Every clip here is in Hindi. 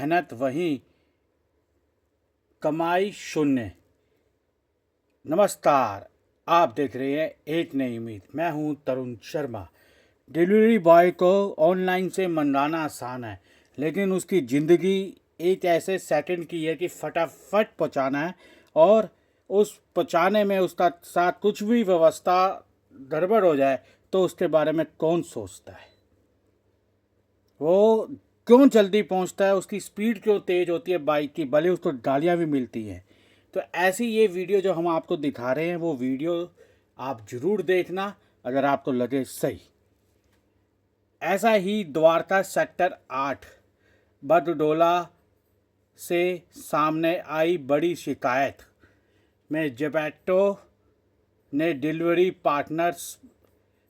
मेहनत वहीं, कमाई शून्य। नमस्कार, आप देख रहे हैं एक नई उम्मीद। मैं हूं तरुण शर्मा। डिलीवरी बॉय को ऑनलाइन से मंगाना आसान है, लेकिन उसकी ज़िंदगी एक ऐसे सेकंड की है कि फटाफट पहुंचाना है, और उस पहुंचाने में उसका साथ कुछ भी व्यवस्था गड़बड़ हो जाए तो उसके बारे में कौन सोचता है। वो क्यों जल्दी पहुंचता है, उसकी स्पीड क्यों तेज़ होती है बाइक की, भले उसको गालियाँ भी मिलती हैं। तो ऐसी ये वीडियो जो हम आपको दिखा रहे हैं, वो वीडियो आप ज़रूर देखना अगर आपको लगे सही। ऐसा ही द्वारका सेक्टर 8 बदडोला से सामने आई बड़ी शिकायत में ज़ोमैटो ने डिलीवरी पार्टनर्स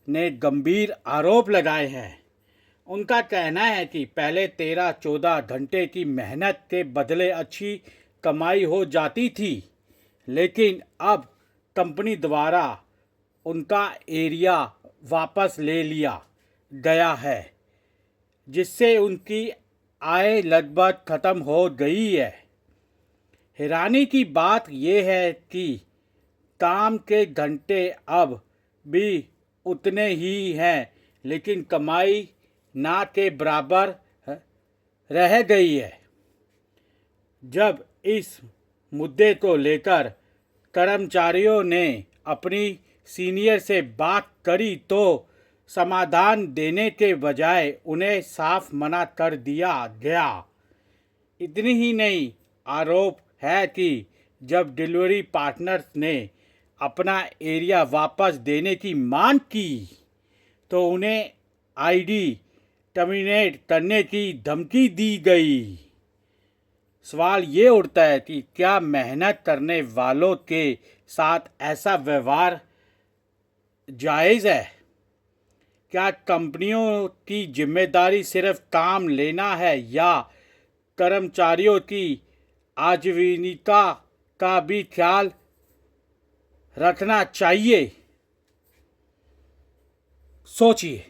ने गंभीर आरोप लगाए हैं। उनका कहना है कि पहले 13-14 घंटे की मेहनत के बदले अच्छी कमाई हो जाती थी, लेकिन अब कंपनी द्वारा उनका एरिया वापस ले लिया गया है, जिससे उनकी आय लगभग ख़त्म हो गई है। हैरानी की बात यह है कि काम के घंटे अब भी उतने ही हैं, लेकिन कमाई ना के बराबर रह गई है। जब इस मुद्दे को लेकर कर्मचारियों ने अपनी सीनियर से बात करी तो समाधान देने के बजाय उन्हें साफ मना कर दिया गया। इतनी ही नहीं, आरोप है कि जब डिलीवरी पार्टनर्स ने अपना एरिया वापस देने की मांग की तो उन्हें आईडी टर्मिनेट करने की धमकी दी गई। सवाल ये उठता है कि क्या मेहनत करने वालों के साथ ऐसा व्यवहार जायज़ है? क्या कंपनियों की जिम्मेदारी सिर्फ काम लेना है, या कर्मचारियों की आजीविका का भी ख्याल रखना चाहिए? सोचिए,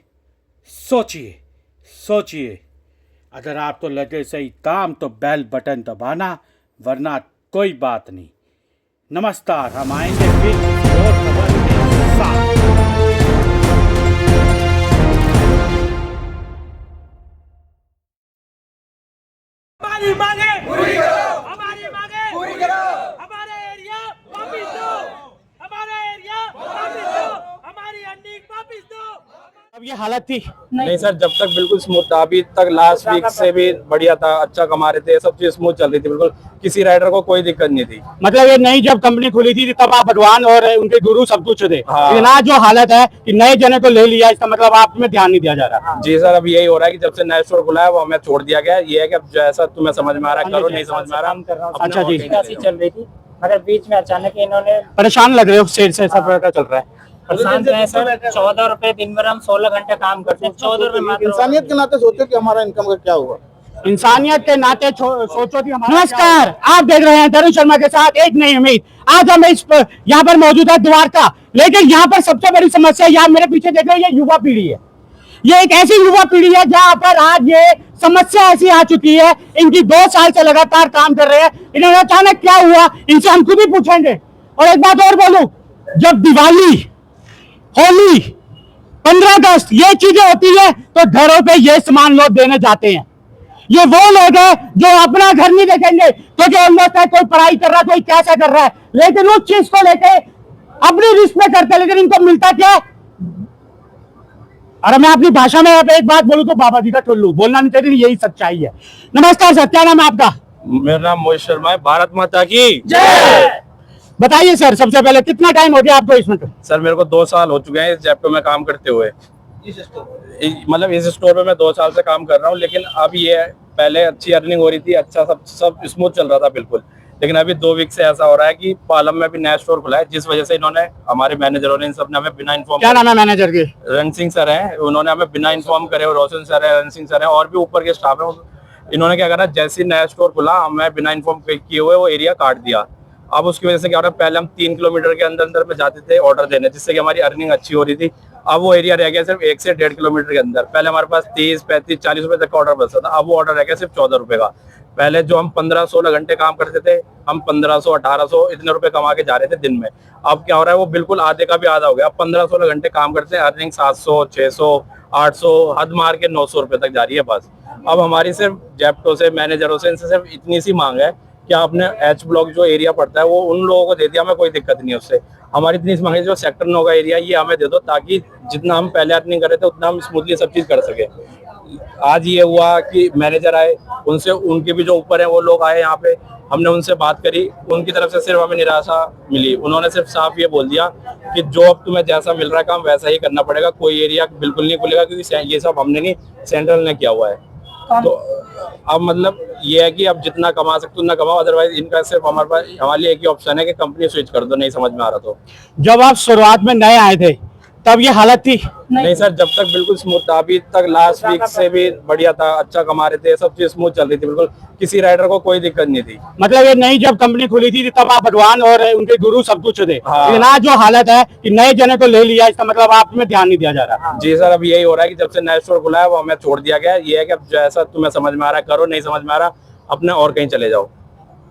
सोचिए, सोचिए। अगर आपको लगे सही काम तो बेल बटन दबाना, वरना कोई बात नहीं। नमस्कार, हम आएंगे फिर और खबर के साथ। हमारी मांगे पूरी करो, हमारी मांगे पूरी करो, हमारे एरिया वापिस दो, हमारे एरिया वापिस दो, हमारी अर्निंग वापिस दो। अब ये हालत थी नहीं सर, जब तक बिल्कुल स्मूथ था। अभी तक लास्ट वीक से भी बढ़िया था, अच्छा कमा रहे थे, सब चीज स्मूथ चल रही थी, बिल्कुल किसी राइडर को कोई दिक्कत नहीं थी। मतलब ये नई जब कंपनी खुली थी तब आप भगवान और उनके गुरु सब कुछ थे। हाँ। लेकिन आज जो हालत है कि नए जने को ले लिया, इसका मतलब आप में ध्यान नहीं दिया जा रहा। जी सर, अब यही हो रहा है कि जब से नया स्टोर खुला है वो हमें छोड़ दिया गया है। ये है कि अब जैसा तुम्हें समझ में आ रहा है करो, नहीं समझ में आ रहा। अच्छा जी, चल रही थी, मगर बीच में अचानक इन्होंने परेशान लग रहे हो शेर से, सब का चल रहा है। परेशान तो है सर। 14 रुपए दिन भर हम 16 घंटे काम करते हैं, 14 रुपए मात्र। इंसानियत के नाते सोचो कि हमारा इनकम का क्या हुआ। इंसानियत के नाते सोचो कि हमारा। नमस्कार, आप देख रहे हैं तरुण शर्मा के साथ एक नई उम्मीद। आज हम यहाँ पर मौजूद है द्वारका, लेकिन यहाँ पर सबसे बड़ी समस्या, यहाँ मेरे पीछे देख रहे हैं, ये युवा पीढ़ी है। ये एक ऐसी युवा पीढ़ी है जहाँ पर आज ये समस्या ऐसी आ चुकी है। इनकी 2 साल से लगातार काम कर रहे हैं, इन्होंने अचानक क्या हुआ, इनसे हम खुद ही पूछेंगे। और एक बात और बोलूं, जब दिवाली, होली, 15 अगस्त ये चीजें होती है तो घरों पे ये सामान लोग देने जाते हैं। ये वो लोग हैं जो अपना घर नहीं देखेंगे, तो जो लगता है कोई पढ़ाई कर रहा है, कोई कैसा कर रहा है, लेकिन उस चीज को लेके अपनी रिस्क में करते हैं, लेकिन इनको मिलता क्या? अरे मैं अपनी भाषा में एक बात बोलूं तो बाबा जी का टुल्लू, बोलना नहीं चाहिए, यही सच्चाई है। नमस्कार सर, क्या नाम है आपका? मेरा नाम मोहित शर्मा है। भारत माता की जय। बताइए सर, सबसे पहले कितना टाइम हो गया आपको इसमें? सर मेरे को 2 साल हो चुके हैं इस जेप्टो में काम करते हुए। मतलब इस स्टोर में मैं 2 साल से काम कर रहा हूँ, लेकिन अब ये पहले अच्छी अर्निंग हो रही थी, अच्छा सब स्मूथ चल रहा था बिल्कुल। लेकिन अभी 2 वीक से ऐसा हो रहा है कि पालम में भी नया स्टोर खुला है, जिस वजह से इन्होंने, हमारे मैनेजरों ने, इन सब ने हमें बिना इन्फॉर्म। क्या नाम है मैनेजर के? रण सिंह सर हैं, उन्होंने हमें बिना इन्फॉर्म करे, और रोशन सर है, रण सिंह सर है, और भी ऊपर के स्टाफ है, इन्होंने क्या करा, जैसे ही नया स्टोर खुला हमें बिना इन्फॉर्म किए हुए वो एरिया काट दिया। अब उसकी वजह से क्या हो रहा है, पहले हम 3 किलोमीटर के अंदर अंदर में जाते थे ऑर्डर देने, जिससे कि हमारी अर्निंग अच्छी हो रही थी। अब वो एरिया रह गया सिर्फ 1 से 1.5 किलोमीटर के अंदर। पहले हमारे पास 30, 35, 40 रुपए तक का ऑर्डर बचता था, अब वो ऑर्डर रह गया सिर्फ 14 रुपए का। पहले जो हम 15-16 घंटे काम करते थे, हम 1500-1800 इतने रुपए कमा के जा रहे थे दिन में। अब क्या हो रहा है, वो बिल्कुल आधे का भी आधा हो गया। अब 15-16 घंटे काम करते हैं, अर्निंग 700, 600, 800, हद मार के 900 रुपए तक जा रही है बस। अब हमारी सिर्फ जेप्टो से, मैनेजरों से, इनसे सिर्फ इतनी सी मांग है कि आपने एच ब्लॉक जो एरिया पड़ता है वो उन लोगों को दे दिया, हमें कोई दिक्कत नहीं है उससे। हमारी इतनी सी मांग है जो सेक्टर 9 का एरिया ये हमें दे दो, ताकि जितना हम पहले अर्निंग कर रहे थे उतना हम स्मूथली सब चीज कर सके। आज ये हुआ कि मैनेजर आए, उनसे उनके भी जो ऊपर है वो लोग आए यहाँ पे, हमने उनसे बात करी, उनकी तरफ से सिर्फ हमें निराशा मिली। उन्होंने सिर्फ साफ ये बोल दिया कि जो अब तुम्हें जैसा मिल रहा है काम वैसा ही करना पड़ेगा, कोई एरिया बिल्कुल नहीं खुलेगा, क्योंकि ये सब हमने नहीं, सेंट्रल ने किया हुआ है। तो अब मतलब ये है कि अब जितना कमा सकते उतना कमाओ, अदरवाइज इनका सिर्फ हमारे लिए एक ही ऑप्शन है कि कंपनी स्विच कर दो, नहीं समझ में आ रहा तो। जब आप शुरुआत में नए आए थे तब ये हालत थी? नहीं सर, जब तक बिल्कुल स्मूथ था, अभी तक लास्ट वीक से भी बढ़िया था, अच्छा कमा रहे थे, सब चीज स्मूथ चल रही थी, बिल्कुल किसी राइडर को कोई दिक्कत नहीं थी। मतलब ये नई जब कंपनी खुली थी तब आप भगवान और उनके गुरु सब कुछ थे। हाँ। लेकिन आज जो हालत है कि नए जने तो ले लिया, इसका मतलब आप में ध्यान नहीं दिया जा रहा। जी सर, अब यही हो रहा है कि जब से नया स्टोर खुला है वो हमें छोड़ दिया गया है। ये है कि अब जैसा तुम्हें समझ में आ रहा है करो, नहीं समझ में आ रहा अपने और कहीं चले जाओ।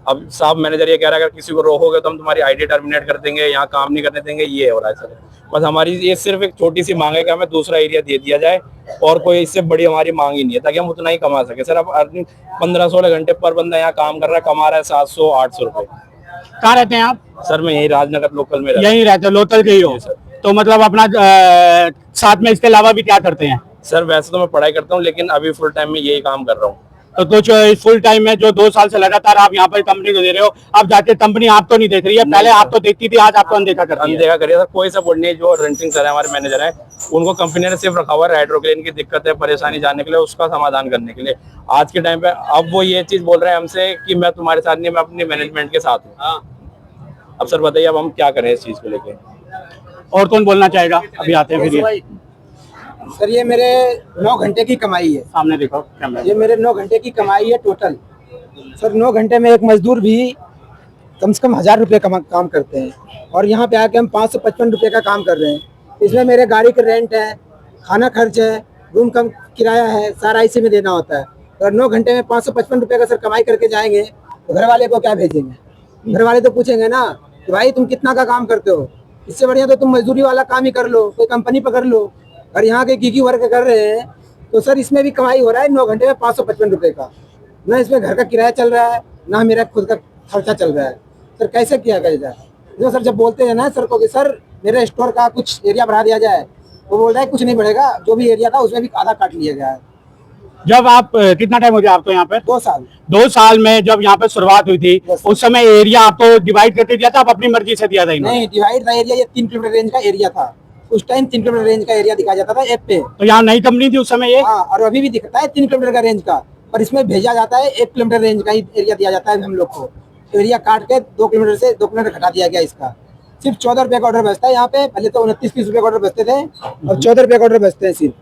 अब साहब मैनेजर ये कह रहा है अगर किसी को रोकोगे तो हम तुम्हारी आईडी टर्मिनेट कर देंगे, यहाँ काम नहीं करने देंगे, ये हो रहा है सर। बस हमारी ये सिर्फ एक छोटी सी मांग है कि हमें दूसरा एरिया दे दिया जाए, और कोई इससे बड़ी हमारी मांग ही नहीं है, ताकि हम उतना ही कमा सके। सर अब अर्निंग 15-16 घंटे पर बंदा यहाँ काम कर रहा है, कमा रहा है 700-800 रुपए। कहाँ रहते हैं आप? सर मैं यही राजनगर लोकल में रहता यहीं रहते हो, लोकल के ही हो? तो मतलब अपना साथ में इसके अलावा भी क्या करते हैं? सर वैसे तो मैं पढ़ाई करता हूँ, लेकिन अभी फुल टाइम में यही काम कर रहा हूँ। तो फुल टाइम में जो 2 साल से लगातार आप यहाँ पर कंपनी को दे रहे हो, अब जाके कंपनी आप तो नहीं देख रही है, पहले आप तो देखती थी, आज आपको अनदेखा करती है। अनदेखा करिए सर, कोई सपोर्ट नहीं। जो रंटिंग सर है हमारे मैनेजर है, उनको कंपनी ने सिर्फ रखा हुआ है राइडरों के लिए, इनकी दिक्कत है परेशानी जानने के लिए, उसका समाधान करने के लिए। आज के टाइम पे अब वो ये चीज बोल रहे हैं हमसे कि मैं तुम्हारे साथ नहीं, मैं अपनी मैनेजमेंट के साथ हूँ। अब सर बताइए अब हम क्या करें इस चीज को लेके। और कौन बोलना चाहेगा? अभी आते हैं फिर। सर ये मेरे 9 घंटे की कमाई है, सामने देखो कैमरा। ये मेरे 9 घंटे की कमाई है टोटल। सर 9 घंटे में एक मजदूर भी कम से कम 1000 रुपये काम करते हैं, और यहाँ पे आके हम 555 रुपये का काम कर रहे हैं। इसमें मेरे गाड़ी के रेंट है, खाना खर्च है, रूम का किराया है, सारा इसी में देना होता है। और 9 घंटे में 555 रुपये का सर कमाई करके जाएंगे तो घर वाले को क्या भेजेंगे? घर वाले तो पूछेंगे ना कि भाई तुम कितना का काम करते हो, इससे बढ़िया तो तुम मजदूरी वाला काम ही कर लो, कोई कंपनी पकड़ लो। और यहाँ के गिगी वर्क कर रहे हैं तो सर इसमें भी कमाई हो रहा है 9 घंटे में 555 रुपये का। ना इसमें घर का किराया चल रहा है, ना मेरा खुद का खर्चा चल रहा है। सर कैसे किया जाए? जो सर जब बोलते हैं ना सर को कि सर मेरे स्टोर का कुछ एरिया बढ़ा दिया जाए, वो बोल रहा है कुछ नहीं बढ़ेगा, जो भी एरिया था उसमें भी आधा काट लिया गया है। जब आप कितना टाइम हो गया आपको यहाँ पे? 2 साल। 2 साल में जब यहाँ पे शुरुआत हुई थी उस समय एरिया आपको डिवाइड करके दिया था, आप अपनी मर्जी से दिया था? नहीं, डिवाइड था एरिया, ये 3 किलोमीटर रेंज का एरिया था। उस टाइम 3 किलोमीटर रेंज का एरिया दिखाया जाता था ऐप पे। तो यहाँ नई कंपनी थी उस समय ये? हाँ, और अभी भी दिखता है 3 किलोमीटर का रेंज का, पर इसमें भेजा जाता है 1 किलोमीटर रेंज का ही एरिया दिया जाता है हम लोग को। एरिया काट के 2 किलोमीटर से 2 किलोमीटर घटा दिया गया इसका। सिर्फ 14 रुपये का ऑर्डर बचता है यहाँ पे। पहले तो 29-30 रुपये का ऑर्डर बचते थे, और 14 रुपये का ऑर्डर बचते हैं। सिर्फ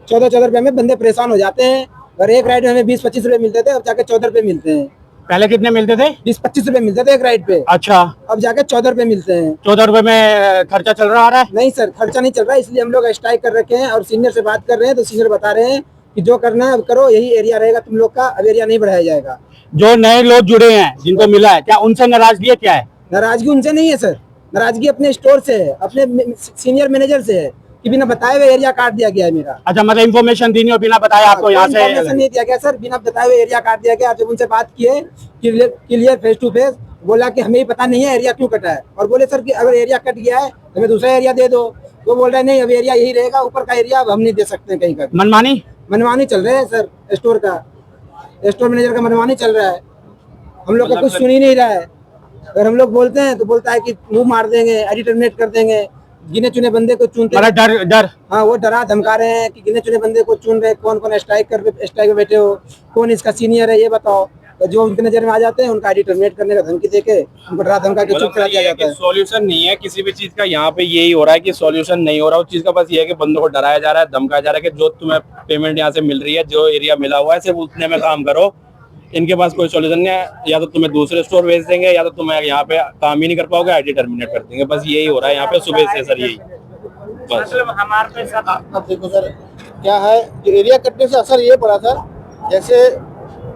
14 रुपये में बंदे परेशान हो जाते हैं, और एक राइड में हमें 20-25 रुपये मिलते थे, अब जाके 14 रुपये मिलते हैं। पहले कितने मिलते थे? 20-25 रुपये मिलते थे एक राइड पे। अच्छा, अब जाके 14 रुपये मिलते हैं। 14 रुपये में खर्चा चल रहा है? नहीं सर, खर्चा नहीं चल रहा है, इसलिए हम लोग स्ट्राइक कर रखे हैं और सीनियर से बात कर रहे हैं। तो सीनियर बता रहे हैं कि जो करना है अब करो, यही एरिया रहेगा तुम लोग का, अब एरिया नहीं बढ़ाया जाएगा। जो नए लोग जुड़े हैं जिनको मिला है, क्या उनसे नाराजगी है? क्या है नाराजगी? उनसे नहीं है सर, नाराजगी अपने स्टोर से है, अपने सीनियर मैनेजर से है कि बिना बताए हुए एरिया काट दिया गया है मेरा। अच्छा, मतलब इन्फॉर्मेशन दी नहीं और बिना बताए आपको यहाँ से? इन्फॉर्मेशन नहीं दिया गया सर, बिना बताए हुए एरिया काट दिया गया। जब उनसे बात किए क्लियर फेस टू फेस, बोला कि हमें ही पता नहीं है एरिया क्यों कटा है, और बोले सर कि अगर एरिया कट गया है तो हमें दूसरा एरिया दे दो। वो बोल रहे नहीं, अब एरिया यही रहेगा, ऊपर का एरिया अब हम नहीं दे सकते कहीं का। मनमानी चल रहा है सर, स्टोर मैनेजर का मनमानी चल रहा है। हम लोग का कुछ सुन ही नहीं रहा है। अगर हम लोग बोलते हैं तो बोलता है कि मुंह मार देंगे, आईडी टर्मिनेट कर देंगे, गिने चुने बंदे को चुनते हैं। डर। हाँ, वो डरा धमका रहे हैं कि गिने चुने बंदे को चुन रहे, कौन कौन स्ट्राइक पे बैठे हो, कौन इसका सीनियर है ये बताओ। तो जो उनकी नजर में आ जाते हैं उनका आईडी टर्मिनेट करने का धमकी देके उनको डरा धमका के चुप करा दिया जाता है। सॉल्यूशन नहीं है किसी भी चीज का, यहाँ पे यही हो रहा है कि सॉल्यूशन नहीं हो रहा उस चीज का। बस ये है कि बंदों को डराया जा रहा है, धमकाया जा रहा है कि जो तुम्हें पेमेंट यहाँ से मिल रही है, जो एरिया मिला हुआ है, सिर्फ उतने में काम करो। इनके पास कोई सॉल्यूशन नहीं है, या तो तुम्हें दूसरे स्टोर भेज देंगे, या तो तुम्हें यहाँ पे काम ही नहीं कर पाओगे, आईडी टर्मिनेट कर देंगे। बस यही हो रहा है यहाँ पे सुबह से सर, यही बस। हमारे अब देखो सर क्या है, जो एरिया कटने से असर ये पड़ा सर, जैसे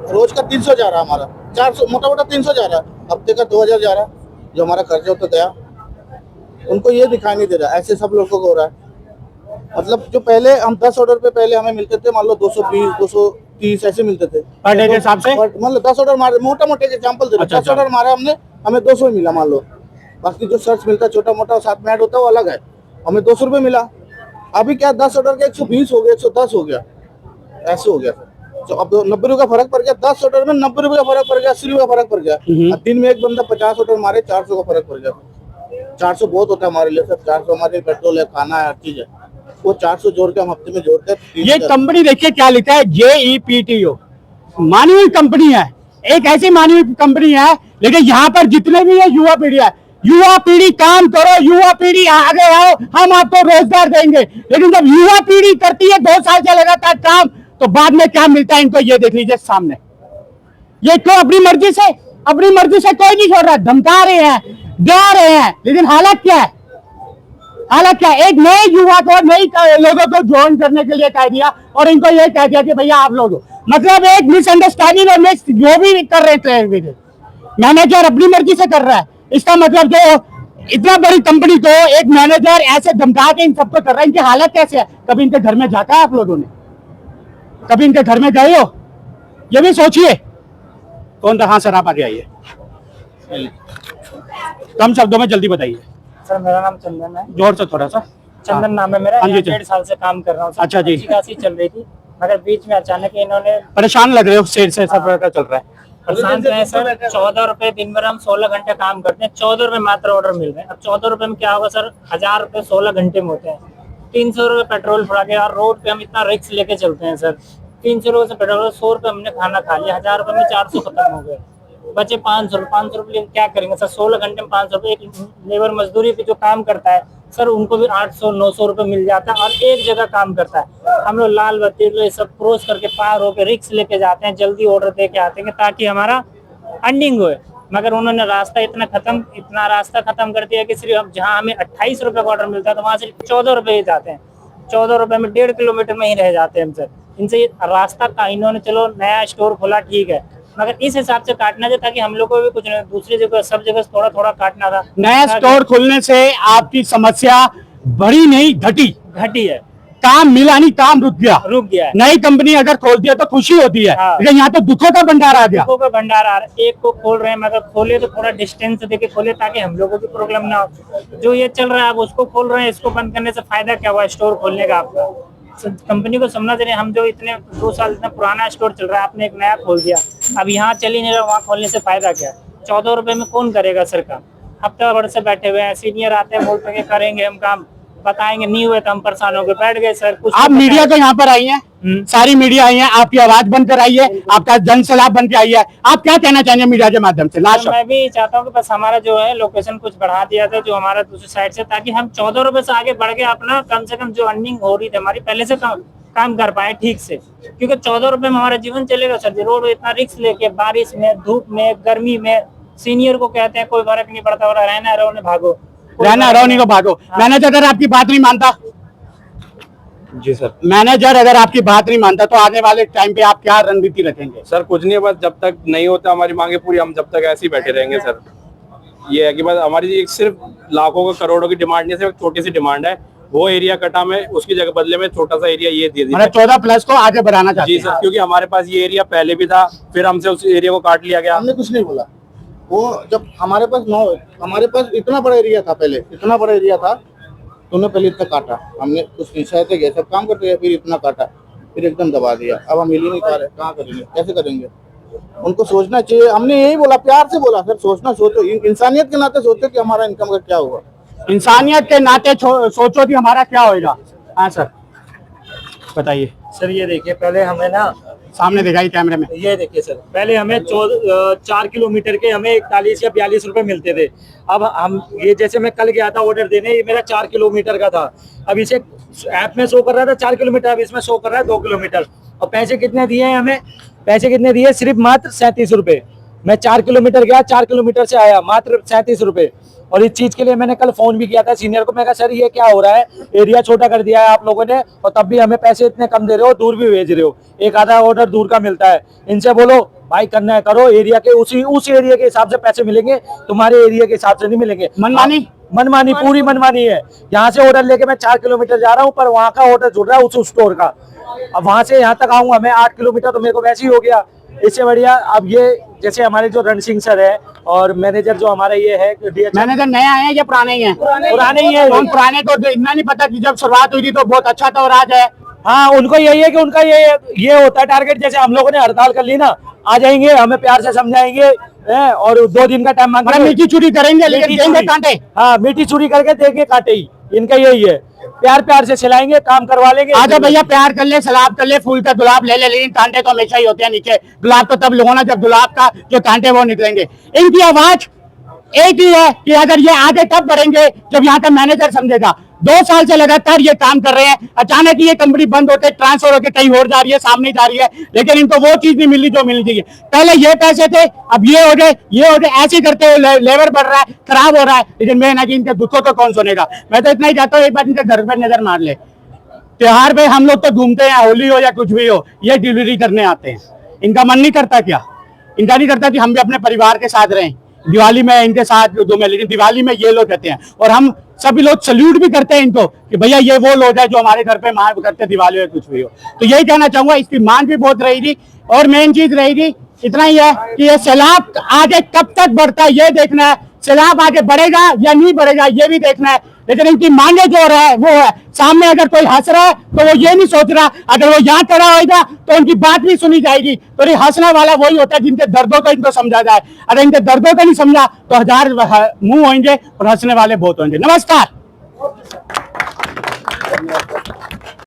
रोज का 300 जा रहा है हमारा, 400 मोटा मोटा 300 जा रहा है, हफ्ते का 2000 जा रहा है, जो हमारा खर्चा होता गया। उनको ये दिखाई नहीं दे रहा, ऐसे सब लोगों को हो रहा है। मतलब जो पहले हम 10 ऑर्डर पे पहले हमें मिलते थे, मान लो 220 230 ऐसे मिलते थे पर डे के हिसाब से। मतलब 10 ऑर्डर मारे, मोटा मोटे एग्जाम्पल दे रहे, अच्छा, 10 ऑर्डर मारा हमने, हमें 200 मिला मान लो। बाकी जो सर्च मिलता है छोटा मोटा साथ में ऐड होता है वो अलग है, हमें 200 रुपये मिला। अभी क्या 10 ऑर्डर के 120 हो गया, 110 हो गया, ऐसे हो गया। तो अब 90 रुपये का फर्क पड़ गया, 10 ऑर्डर में 90 रुपये का फर्क पड़ गया, 80 रुपये का फर्क पड़ गया। अब दिन में एक बंदा 50 ऑर्डर मारे, 400 का फर्क पड़ गया। 400 बहुत होता है हमारे लिए सर, 400 हमारे पेट्रोल है, खाना है, हर चीज है, वो 400 जोड़ के हम हफ्ते में जोड़ते हैं। ये कंपनी देखिए क्या लिखा है, JEPTO मानी हुई कंपनी है, एक ऐसी मानी हुई कंपनी है। लेकिन यहाँ पर जितने भी है युवा पीढ़ी है, युवा पीढ़ी काम करो, युवा पीढ़ी आगे आओ, हम आपको रोजगार देंगे। लेकिन जब युवा पीढ़ी करती है 2 साल से लगातार काम, तो बाद में क्या मिलता है इनको ये देख लीजिए सामने। ये क्यों अपनी मर्जी से कोई नहीं छोड़ रहा, धमका रहे हैं, डरा रहे हैं, लेकिन हालत क्या है? हालत क्या है? एक नए युवा को, नई लोगों को ज्वाइन करने के लिए कह दिया और इनको ये कह दिया कि भैया आप लोग, मतलब एक मिसअंडरस्टैंडिंग और जो भी कर रहे थे मैनेजर अपनी मर्जी से कर रहा है। इसका मतलब जो इतना बड़ी कंपनी को एक मैनेजर ऐसे धमका के इन सबको कर रहा है, इनकी हालत कैसे है? कभी इनके घर में जाता है आप लोगों ने? कभी इनके घर में गए हो? ये भी सोचिए। कौन था? हाँ सर आप आगे आइए, कम शब्दों में जल्दी बताइए। सर मेरा नाम चंदन है। जोर से थोड़ा सा। चंदन नाम है मेरा। हाँ जी, 1.5 साल से काम कर रहा हूँ। अच्छा जी। अच्छी खासी चल रही थी, मगर बीच में अचानक इन्होंने परेशान लग रहे हो शेर से, सब पता चल रहा है। परेशान तो है सर। 14 रुपए दिन भर हम 16 घंटे काम करते हैं, 14 रुपए मात्र ऑर्डर मिल रहे हैं। अब 14 रुपए में क्या होगा सर? 1000 रुपए 16 घंटे में होते हैं। 300 रुपए पेट्रोल फड़ा के, और रोड पे हम इतना रिस्क लेके चलते हैं सर। 300 रुपए से पेट्रोल, 100 रुपए हमने खाना खा लिया, 1000 रुपए में 400 खत्म हो गए, बचे 500 रुपए क्या करेंगे सर? 16 घंटे में 500 रुपए। एक लेबर मजदूरी पे जो काम करता है सर, उनको भी 800-900 रुपए मिल जाता है, और एक जगह काम करता है। हम लोग लाल बत्ती ये सब क्रॉस करके पार होकर रिक्स लेके जाते हैं, जल्दी ऑर्डर दे के आते हैं ताकि हमारा अर्निंग हो। मगर उन्होंने रास्ता इतना रास्ता खत्म कर दिया कि सिर्फ जहाँ हमें 28 रुपए का ऑर्डर मिलता है, तो वहाँ सिर्फ 14 रुपए ही जाते हैं। 14 रुपए में 1.5 किलोमीटर में ही रह जाते हैं हम सर। इनसे रास्ता का इन्होंने, चलो नया स्टोर खोला ठीक है, मगर इस हिसाब से काटना चाहिए ताकि हम लोग को भी कुछ नहीं, दूसरी जगह सब जगह थोड़ा थोड़ा काटना था। नया स्टोर खुलने से आपकी समस्या बढ़ी नहीं घटी है, काम मिला नहीं, काम रुक गया है। नई कंपनी अगर खोल दिया तो खुशी होती है, हाँ। लेकिन यहाँ तो दुखों का भंडार आ गया। दुखों का भंडार आ रहा है। एक को खोल रहे हैं, मगर खोले तो थोड़ा डिस्टेंस देके खोले ताकि हम लोगों की प्रॉब्लम ना हो। जो ये चल रहा है आप उसको खोल रहे हैं, इसको बंद करने से फायदा क्या हुआ स्टोर खोलने का? आपका कंपनी को समझना चाहिए। हम जो इतने 2 साल इतना पुराना स्टोर चल रहा है, आपने एक नया खोल दिया, अब यहाँ चल ही नहीं रहा, वहाँ खोलने से फायदा क्या? 14 रुपए में कौन करेगा सर काम? हफ्ता भर से बैठे हुए हैं, सीनियर आते हैं बोलते हैं करेंगे हम काम, बताएंगे नहीं हुए तो हम परेशान हो गए बैठ गए सर। कुछ आप मीडिया तो यहाँ पर आई हैं, सारी मीडिया आई है, आपकी आवाज बनकर आई है, आपका जन सलाह बन के आई है। आप क्या कहना चाहेंगे मीडिया के माध्यम से? लास्ट मैं भी चाहता हूँ कि बस हमारा जो है लोकेशन कुछ बढ़ा दिया था, जो हमारा दूसरी साइड से, ताकि हम 14 रुपए से आगे बढ़ के अपना कम से कम जो अर्निंग हो रही थी हमारी पहले से काम कर पाए ठीक से, क्योंकि 14 रुपए में हमारा जीवन चलेगा सर। रोड इतना रिस्क लेके बारिश में, धूप में, गर्मी में, सीनियर को कहते हैं कोई फर्क नहीं पड़ता, और रहना रहो भागो, रहना रहो को भागो। मैनेजर अगर आपकी बात नहीं मानता, जी सर, मैनेजर अगर आपकी बात नहीं मानता तो आने वाले टाइम पे आप क्या रणनीति रखेंगे? सर कुछ नहीं है, बस जब तक नहीं होता हमारी मांगे पूरी, हम जब तक ऐसे ही बैठे रहेंगे सर। ये है कि बस हमारी एक सिर्फ लाखों का करोड़ों की डिमांड नहीं, सिर्फ छोटी सी डिमांड है, वो एरिया कटा में उसकी जगह बदले में छोटा सा एरिया ये दे दिया। 14+ को आगे बढ़ाना चाहते जी सर, क्योंकि हमारे पास ये एरिया पहले भी था, फिर हमसे उस एरिया को काट लिया गया। हमने कुछ नहीं बोला, वो जब हमारे पास इतना बड़ा एरिया था, पहले इतना बड़ा एरिया था, तो उन्होंने पहले इतना काटा, हमने कुछ निशाते गए सब काम करते गए, फिर इतना काटा, फिर एकदम दबा दिया। अब हम मिल ही नहीं पा रहे, कहाँ करेंगे, कैसे करेंगे? उनको सोचना चाहिए, हमने यही बोला, प्यार से बोला सर, सोचो, इंसानियत के नाते सोचो कि हमारा इनकम का क्या होगा। इंसानियत के नाते सोचो कि हमारा क्या होगा। हाँ सर बताइए। सर ये देखिए, पहले हमें ना सामने दिखाई कैमरे में, ये देखिए सर, पहले हमें 4 किलोमीटर के हमें 41 या 42 रुपए मिलते थे। अब हम ये, जैसे मैं कल गया था ऑर्डर देने, ये मेरा 4 किलोमीटर का था, अब इसे ऐप में शो कर रहा था 4 किलोमीटर, अब इसमें शो कर रहा है 2 किलोमीटर। और पैसे कितने दिए हैं हमें? पैसे कितने दिए? सिर्फ मात्र 37 रुपए। मैं 4 किलोमीटर गया, 4 किलोमीटर से आया, मात्र 37 रुपए। और इस चीज के लिए मैंने कल फोन भी किया था सीनियर को, मैं कहा सर ये क्या हो रहा है, एरिया छोटा कर दिया है आप लोगों ने, और तब भी हमें पैसे इतने कम दे रहे हो, दूर भी भेज रहे हो, एक आधा ऑर्डर दूर का मिलता है। इनसे बोलो भाई करना है करो, एरिया के उस एरिया के हिसाब से पैसे मिलेंगे, तुम्हारे एरिया के हिसाब से नहीं मिलेंगे। मनमानी मनमानी पूरी मनमानी है। यहाँ से ऑर्डर लेके मैं 4 किलोमीटर जा रहा हूँ, पर वहाँ का ऑर्डर जुड़ रहा है उस स्टोर का। अब वहां से यहाँ तक आऊंगा मैं 8 किलोमीटर, तो मेरे को वैसे ही हो गया। इससे बढ़िया अब ये जैसे हमारे जो रण सिंह सर है और मैनेजर जो हमारा ये है मैनेजर नया है या पुराने ही है? पुराने ही है। तो हम पुराने को तो इतना नहीं पता कि जब शुरुआत हुई थी तो बहुत अच्छा था और आज है। हाँ, उनको यही है कि उनका ये होता है टारगेट। जैसे हम लोगों ने हड़ताल कर ली ना, आ जाएंगे, हमें प्यार से समझाएंगे और 2 दिन का टाइम मांगेंगे, मीठी चूड़ी करेंगे लेकिन देंगे कांटे। हाँ, मीठी चूड़ी करके देंगे कांटे ही। इनका यही है, प्यार से खिलाएंगे, काम करवा लेंगे। आजा भैया प्यार कर ले, सलाब कर ले, फूल का गुलाब ले ले, लेकिन कांटे तो हमेशा ही होते हैं नीचे। गुलाब तो तब लगाना जब गुलाब का जो कांटे वो निकलेंगे। इनकी आवाज एक ही है कि अगर ये आगे तब बढ़ेंगे जब यहाँ का मैनेजर समझेगा। 2 साल से लगातार ये काम कर रहे हैं, अचानक ये कंपनी बंद होकर ट्रांसफर होकर कहीं और जा रही है, सामने जा रही है, लेकिन इनको वो चीज नहीं मिली जो मिलनी चाहिए। पहले ये पैसे थे, अब ये हो गए, ऐसे करते हुए लेबर बढ़ रहा है, खराब हो रहा है। लेकिन मैं ना कि इनके दुखों को कौन सुनेगा। मैं तो इतना ही चाहता हूँ एक बार इनके घर पर नजर मार ले। त्योहार पे हम लोग तो घूमते हैं, होली हो या कुछ भी हो, ये डिलीवरी करने आते हैं। इनका मन नहीं करता क्या? इनका नहीं करता कि हम भी अपने परिवार के साथ रहें? दिवाली में इनके साथ घूमे, लेकिन दिवाली में ये लोग कहते हैं, और हम सभी लोग सल्यूट भी करते हैं इनको कि भैया ये वो लोग हैं जो हमारे घर पे मान करते हैं दिवाली में कुछ भी हो। तो यही कहना चाहूंगा, इसकी मांग भी बहुत रहेगी और मेन चीज रहेगी इतना ही है कि ये सैलाब आगे कब तक बढ़ता है ये देखना है। सैलाब आगे बढ़ेगा या नहीं बढ़ेगा ये भी देखना है, लेकिन इनकी मांगे जो है वो है। सामने अगर कोई हंस रहा है तो वो ये नहीं सोच रहा, अगर वो यहाँ खड़ा होगा तो उनकी बात भी सुनी जाएगी। तो ये हंसने वाला वही होता है जिनके दर्दों को इनको समझा जाए। अगर इनके दर्दों को नहीं समझा तो 1000 मुंह होंगे और हंसने वाले बहुत होंगे। नमस्कार।